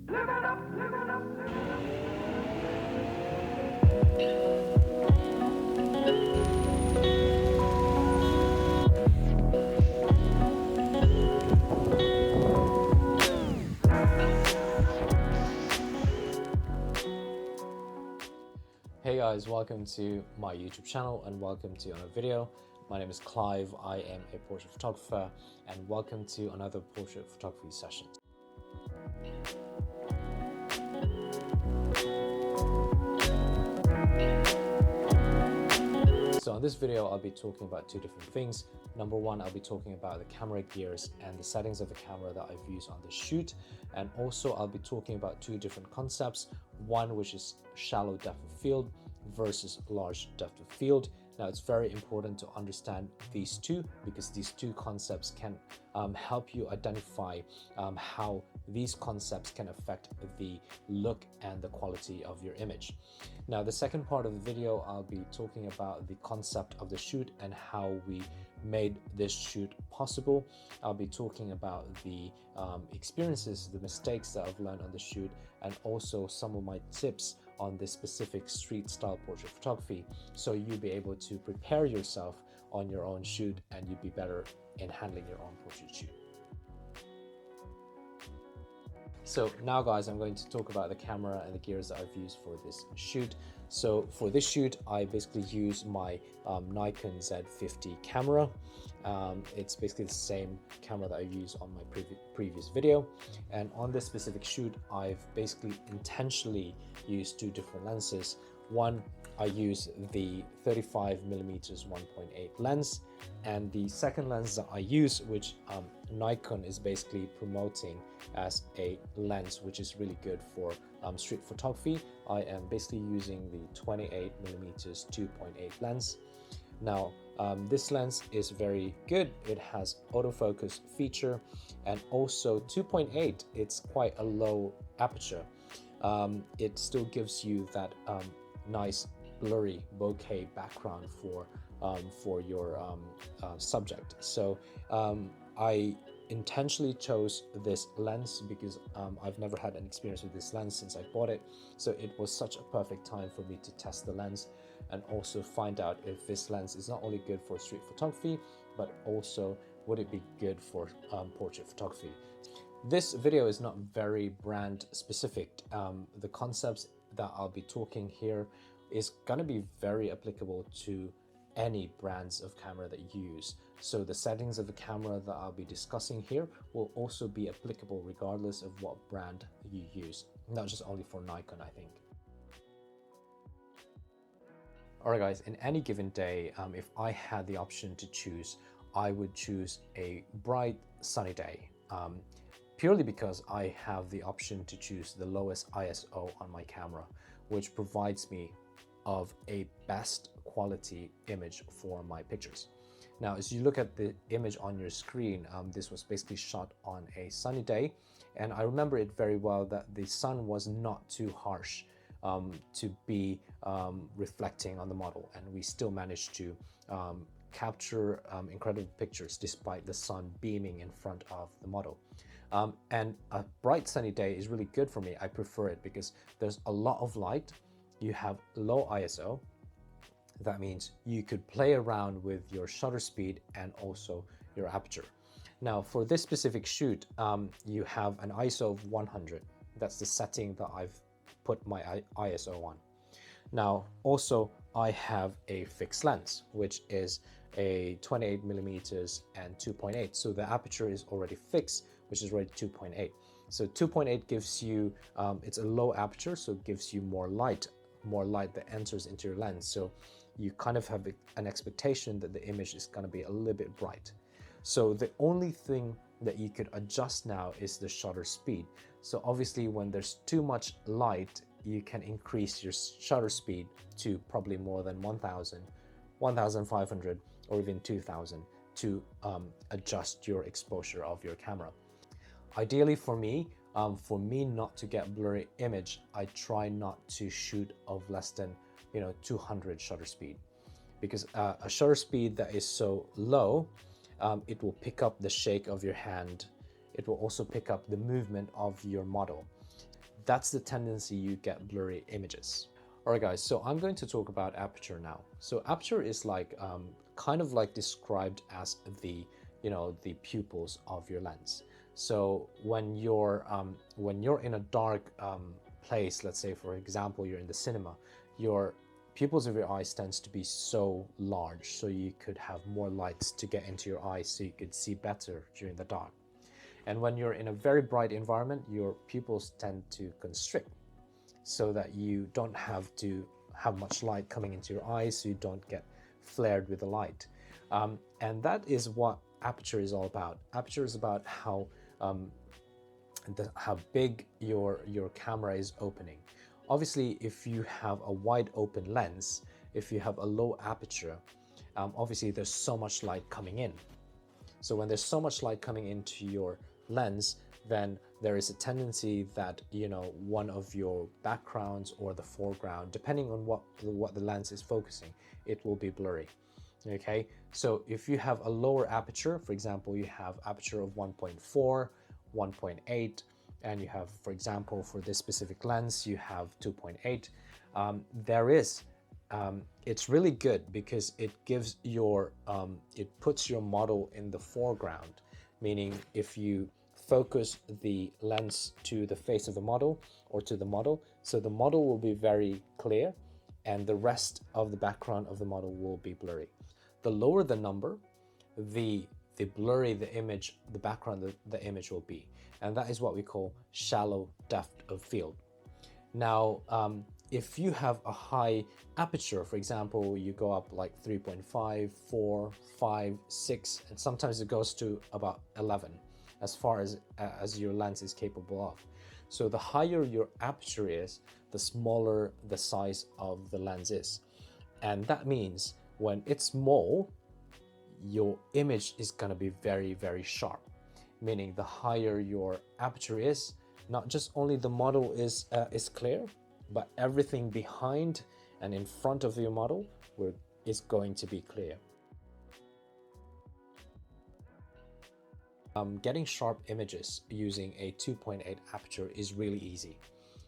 Hey guys, welcome to my YouTube channel and welcome to another video. My name is Clive, I am a portrait photographer, and welcome to another portrait photography session. So in this video, I'll be talking about two different things. Number one, I'll be talking about the camera gears and the settings of the camera that I've used on the shoot. And also I'll be talking about two different concepts. One, which is shallow depth of field versus large depth of field. Now, it's very important to understand these two because these two concepts can help you identify how these concepts can affect the look and the quality of your image. Now, the second part of the video, I'll be talking about the concept of the shoot and how we made this shoot possible. I'll be talking about the experiences, the mistakes that I've learned on the shoot, and also some of my tips on this specific street style portrait photography, so you'll be able to prepare yourself on your own shoot and you'd be better in handling your own portrait shoot. So now guys, I'm going to talk about the camera and the gears that I've used for this shoot. So for this shoot, I basically use my Nikon Z50 camera. It's basically the same camera that I used on my previous video. And on this specific shoot, I've basically intentionally used two different lenses. One, I use the 35mm 1.8 lens, and the second lens that I use, which Nikon is basically promoting as a lens which is really good for street photography. I am basically using the 28mm 2.8 lens. Now, this lens is very good. It has autofocus feature, and also 2.8, it's quite a low aperture. It still gives you that nice blurry bokeh background for your subject. So I intentionally chose this lens because I've never had an experience with this lens since I bought it. So it was such a perfect time for me to test the lens and also find out if this lens is not only good for street photography, but also would it be good for portrait photography. This video is not very brand specific. The concepts that I'll be talking here is going to be very applicable to any brands of camera that you use. So the settings of the camera that I'll be discussing here will also be applicable regardless of what brand you use, not just only for Nikon, I think. Alright guys, in any given day, if I had the option to choose, I would choose a bright sunny day, purely because I have the option to choose the lowest ISO on my camera, which provides me of a best quality image for my pictures. Now, as you look at the image on your screen, this was basically shot on a sunny day, and I remember it very well that the sun was not too harsh to be reflecting on the model, and we still managed to capture incredible pictures despite the sun beaming in front of the model. And a bright sunny day is really good for me. I prefer it because there's a lot of light. You have low ISO. That means you could play around with your shutter speed and also your aperture. Now, for this specific shoot, you have an ISO of 100. That's the setting that I've put my ISO on. Now, also, I have a fixed lens, which is a 28mm and 2.8. So the aperture is already fixed, which is already 2.8. So 2.8 gives you, it's a low aperture, so it gives you more light that enters into your lens. So you kind of have an expectation that the image is going to be a little bit bright. So the only thing that you could adjust now is the shutter speed. So obviously when there's too much light, you can increase your shutter speed to probably more than 1000, 1500, or even 2000 to adjust your exposure of your camera. Ideally for me not to get blurry image, I try not to shoot of less than 200 shutter speed, because a shutter speed that is so low, it will pick up the shake of your hand. It will also pick up the movement of your model. that's the tendency you get blurry images. Alright guys, so I'm going to talk about aperture now. So aperture is like kind of like described as the the pupils of your lens. So when you're in a dark place, let's say for example you're in the cinema, your pupils of your eyes tends to be so large, so you could have more lights to get into your eyes so you could see better during the dark. And when you're in a very bright environment, your pupils tend to constrict so that you don't have to have much light coming into your eyes, so you don't get flared with the light. And that is what aperture is all about. Aperture is about how big your camera is opening. Obviously, if you have a wide open lens, if you have a low aperture, obviously there's so much light coming in. So when there's so much light coming into your lens, then there is a tendency that one of your backgrounds or the foreground, depending on what the lens is focusing, it will be blurry. Okay, so if you have a lower aperture, for example, you have aperture of 1.4, 1.8, and you have, for example, for this specific lens, you have 2.8. It's really good because it gives it puts your model in the foreground, meaning if you focus the lens to the face of the model or to the model, so the model will be very clear and the rest of the background of the model will be blurry. The lower the number, the blurry the background the image will be, and that is what we call shallow depth of field. Now if you have a high aperture, for example, you go up like 3.5, 4, 5, 6, and sometimes it goes to about 11 as far as your lens is capable of. So the higher your aperture is, the smaller the size of the lens is. And that means when it's small, your image is going to be very, very sharp, meaning the higher your aperture is, not just only the model is clear, but everything behind and in front of your model is going to be clear. Getting sharp images using a 2.8 aperture is really easy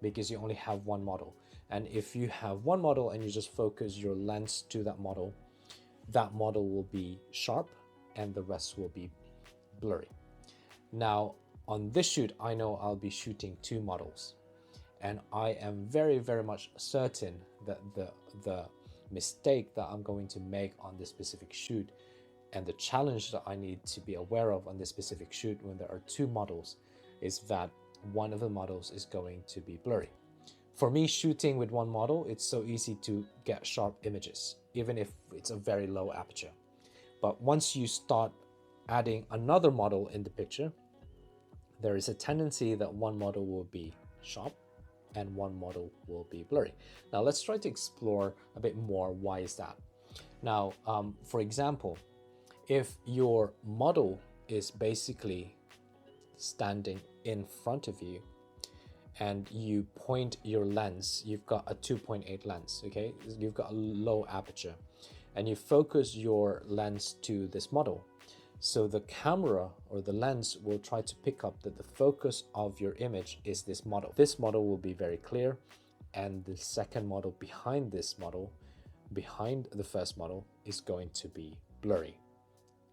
because you only have one model. And if you have one model and you just focus your lens to that model will be sharp and the rest will be blurry. Now, on this shoot, I know I'll be shooting two models, and I am very, very much certain that the mistake that I'm going to make on this specific shoot and the challenge that I need to be aware of on this specific shoot when there are two models is that one of the models is going to be blurry. For me, shooting with one model, it's so easy to get sharp images, even if it's a very low aperture. But once you start adding another model in the picture, there is a tendency that one model will be sharp and one model will be blurry. Now let's try to explore a bit more why is that. Now, for example, if your model is basically standing in front of you and you point your lens, you've got a 2.8 lens, okay? You've got a low aperture and you focus your lens to this model. So the camera or the lens will try to pick up that the focus of your image is this model. This model will be very clear, and the second model behind this model, behind the first model, is going to be blurry,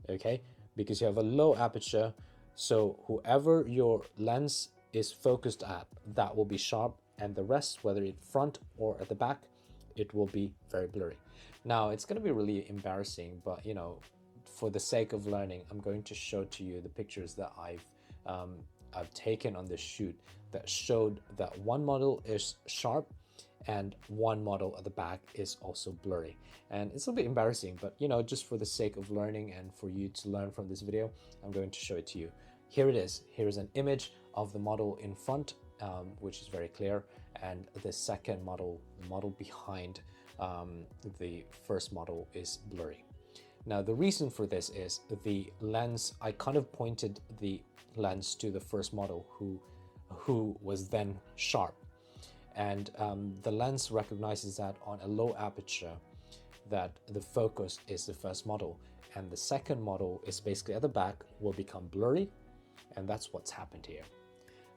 okay? Because you have a low aperture, so whoever your lens is focused at, that will be sharp, and the rest, whether it's front or at the back, it will be very blurry. Now, it's going to be really embarrassing, but for the sake of learning, I'm going to show to you the pictures that I've taken on this shoot that showed that one model is sharp and one model at the back is also blurry. And it's a bit embarrassing, but just for the sake of learning and for you to learn from this video, I'm going to show it to you. Here it is. Here is an image of the model in front, which is very clear, and the second model, the model behind the first model, is blurry. Now, the reason for this is the lens, I kind of pointed the lens to the first model who was then sharp. And the lens recognizes that on a low aperture that the focus is the first model, and the second model is basically at the back, will become blurry, and that's what's happened here.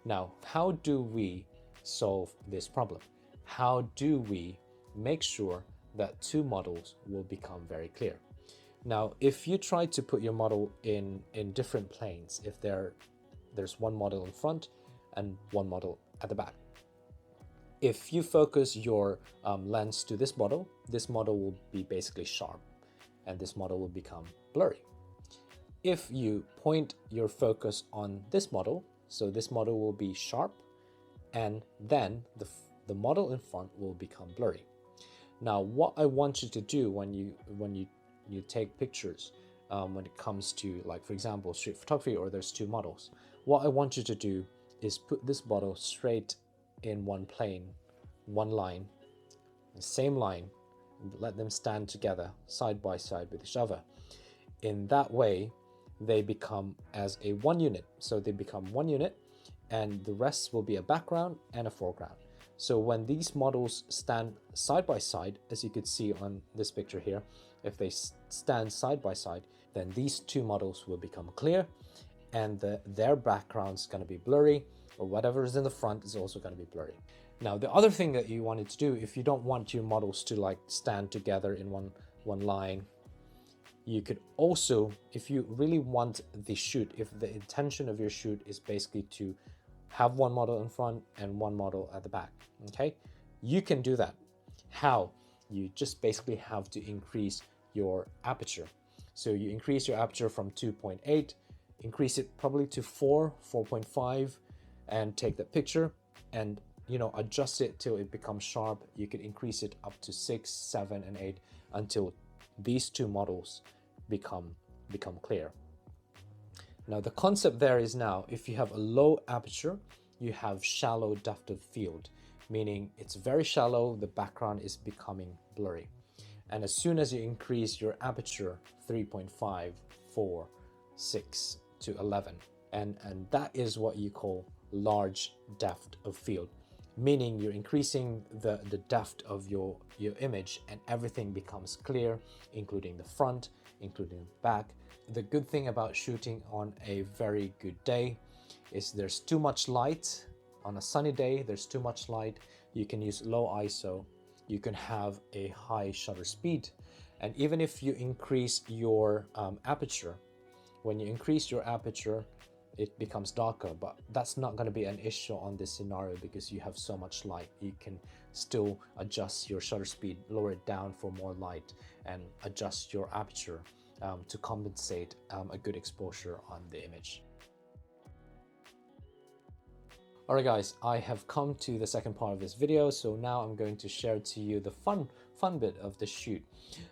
Now, how do we solve this problem? How do we make sure that two models will become very clear? Now, if you try to put your model in different planes, if there's one model in front and one model at the back, if you focus your lens to this model will be basically sharp, and this model will become blurry. If you point your focus on this model, so this model will be sharp, and then the model in front will become blurry. Now, what I want you to do when you take pictures, when it comes to, like, for example, street photography, or there's two models, what I want you to do is put this model straight in one plane, one line, the same line, let them stand together side by side with each other. In that way, they become as a one unit. So they become one unit, and the rest will be a background and a foreground. So when these models stand side by side, as you could see on this picture here, if they stand side by side, then these two models will become clear, and their background is going to be blurry, or whatever is in the front is also going to be blurry. Now, the other thing that you wanted to do, if you don't want your models to like stand together in one line, you could also, if you really want the shoot, if the intention of your shoot is basically to have one model in front and one model at the back, okay, you can do that. How? You just basically have to increase your aperture. So you increase your aperture from 2.8, increase it probably to 4.5, and take that picture and, you know, adjust it till it becomes sharp. You could increase it up to 6, 7, and 8 until these two models become clear. Now, the concept there is, now if you have a low aperture, you have shallow depth of field, meaning it's very shallow, the background is becoming blurry. And as soon as you increase your aperture 3.5, 4, 6 to 11, and that is what you call large depth of field, meaning you're increasing the depth of your image, and everything becomes clear, including the front, including the back. The good thing about shooting on a very good day is there's too much light. On a sunny day, there's too much light. You can use low ISO. You can have a high shutter speed. And even if you increase your aperture, when you increase your aperture, it becomes darker, but that's not going to be an issue on this scenario because you have so much light. You can still adjust your shutter speed, lower it down for more light, and adjust your aperture to compensate a good exposure on the image. Alright guys, I have come to the second part of this video, so now I'm going to share to you the fun bit of the shoot.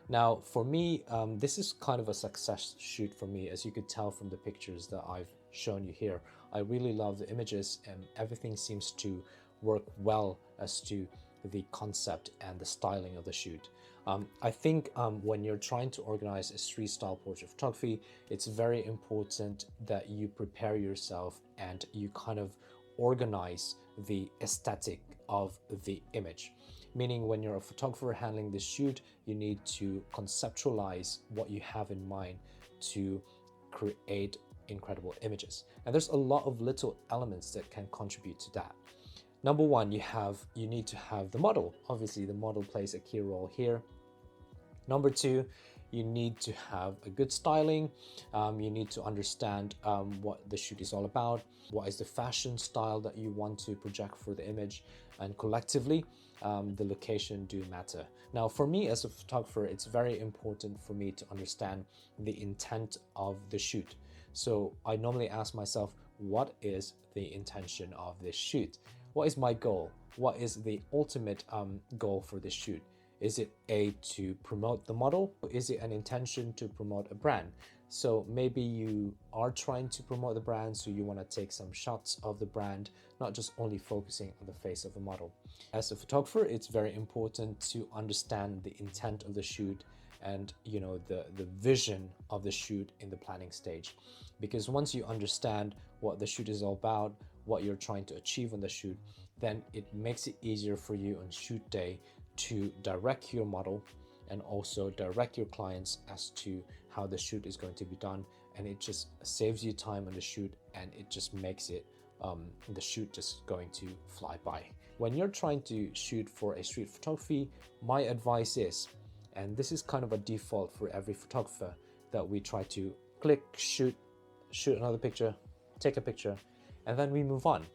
Now for me, this is kind of a success shoot for me, as you could tell from the pictures that I've shown you here. I really love the images, and everything seems to work well as to the concept and the styling of the shoot. I think when you're trying to organize a street style portrait photography, it's very important that you prepare yourself and you kind of organize the aesthetic of the image. Meaning, when you're a photographer handling this shoot, you need to conceptualize what you have in mind to create incredible images. And there's a lot of little elements that can contribute to that. Number one, you need to have the model. Obviously, the model plays a key role here. Number two, you need to have a good styling. You need to understand what the shoot is all about. What is the fashion style that you want to project for the image? And collectively, the location do matter. Now, for me as a photographer, it's very important for me to understand the intent of the shoot. So I normally ask myself, what is the intention of this shoot? What is my goal? What is the ultimate goal for this shoot? Is it to promote the model? Is it an intention to promote a brand? So maybe you are trying to promote the brand, so you want to take some shots of the brand, not just only focusing on the face of the model. As a photographer, it's very important to understand the intent of the shoot and, you know, the vision of the shoot in the planning stage. Because once you understand what the shoot is all about, what you're trying to achieve on the shoot, then it makes it easier for you on shoot day to direct your model and also direct your clients as to how the shoot is going to be done. And it just saves you time on the shoot, and it just makes it the shoot just going to fly by. When you're trying to shoot for a street photography, my advice is, and this is kind of a default for every photographer, that we try to click, shoot another picture, take a picture, and then we move on.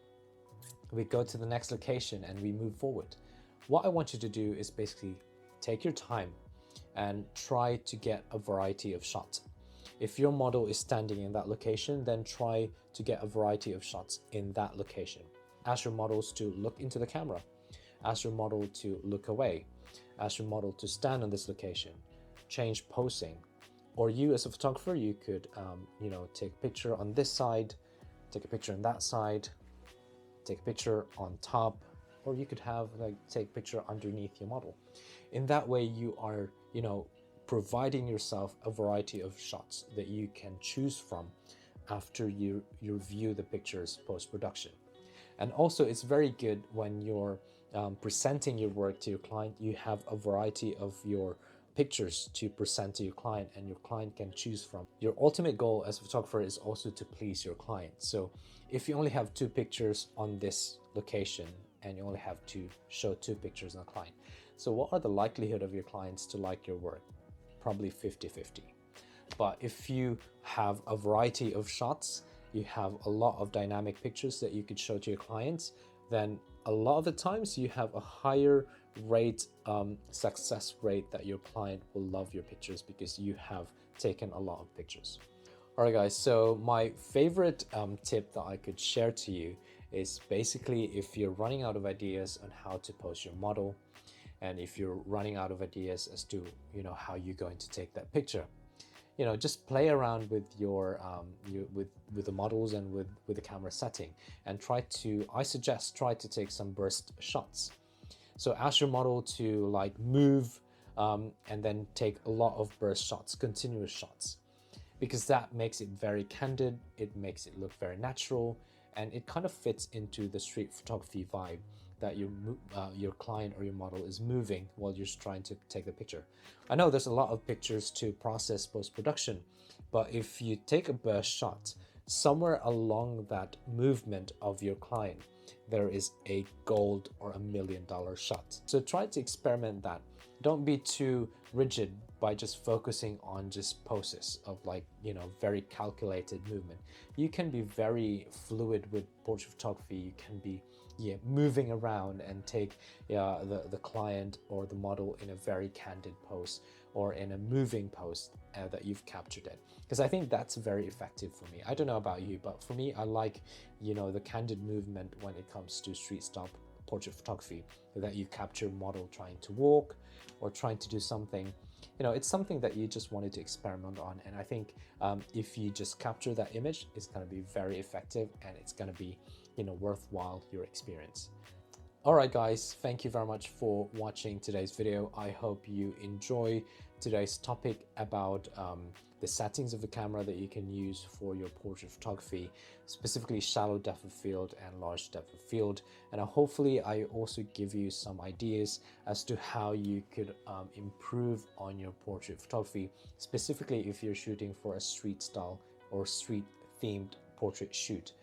We go to the next location and we move forward. What I want you to do is basically take your time and try to get a variety of shots. If your model is standing in that location, then try to get a variety of shots in that location. Ask your models to look into the camera. Ask your model to look away. Ask your model to stand on this location. Change posing. Or you as a photographer, you could take a picture on this side, take a picture on that side, take a picture on top, or you could have take a picture underneath your model. In that way, you are providing yourself a variety of shots that you can choose from after you view the pictures post-production. And also, it's very good when you're presenting your work to your client, you have a variety of your pictures to present to your client, and your client can choose from. Your ultimate goal as a photographer is also to please your client. So if you only have 2 pictures on this location and you only have to show 2 pictures on a client, so what are the likelihood of your clients to like your work? Probably 50-50. But if you have a variety of shots, you have a lot of dynamic pictures that you could show to your clients, then a lot of the times you have a higher rate, success rate, that your client will love your pictures because you have taken a lot of pictures. All right, guys, so my favorite tip that I could share to you is basically, if you're running out of ideas on how to pose your model, and if you're running out of ideas as to how you're going to take that picture, just play around with your with the models and with the camera setting, and I suggest try to take some burst shots. So ask your model to move and then take a lot of burst shots, continuous shots, because that makes it very candid, it makes it look very natural, and it kind of fits into the street photography vibe that your client or your model is moving while you're trying to take the picture. I know there's a lot of pictures to process post-production, but if you take a burst shot, somewhere along that movement of your client, there is a gold or $1 million shot. So try to experiment that. Don't be too rigid by just focusing on just poses of very calculated movement. You can be very fluid with portrait photography. You can be moving around and take the client or the model in a very candid pose or in a moving pose that you've captured it, because I think that's very effective for me. I don't know about you, but for me, I like the candid movement when it comes to street style portrait photography, that you capture model trying to walk or trying to do something. It's something that you just wanted to experiment on, and I think if you just capture that image, it's going to be very effective, and it's going to be worthwhile your experience. All right, guys, thank you very much for watching today's video. I hope you enjoy today's topic about the settings of the camera that you can use for your portrait photography, specifically shallow depth of field and large depth of field. And hopefully I also give you some ideas as to how you could improve on your portrait photography, specifically if you're shooting for a street style or street themed portrait shoot.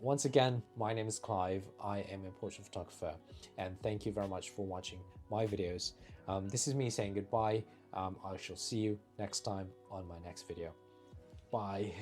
Once again, my name is Clive. I am a portrait photographer, and thank you very much for watching my videos. This is me saying goodbye. I shall see you next time on my next video. Bye.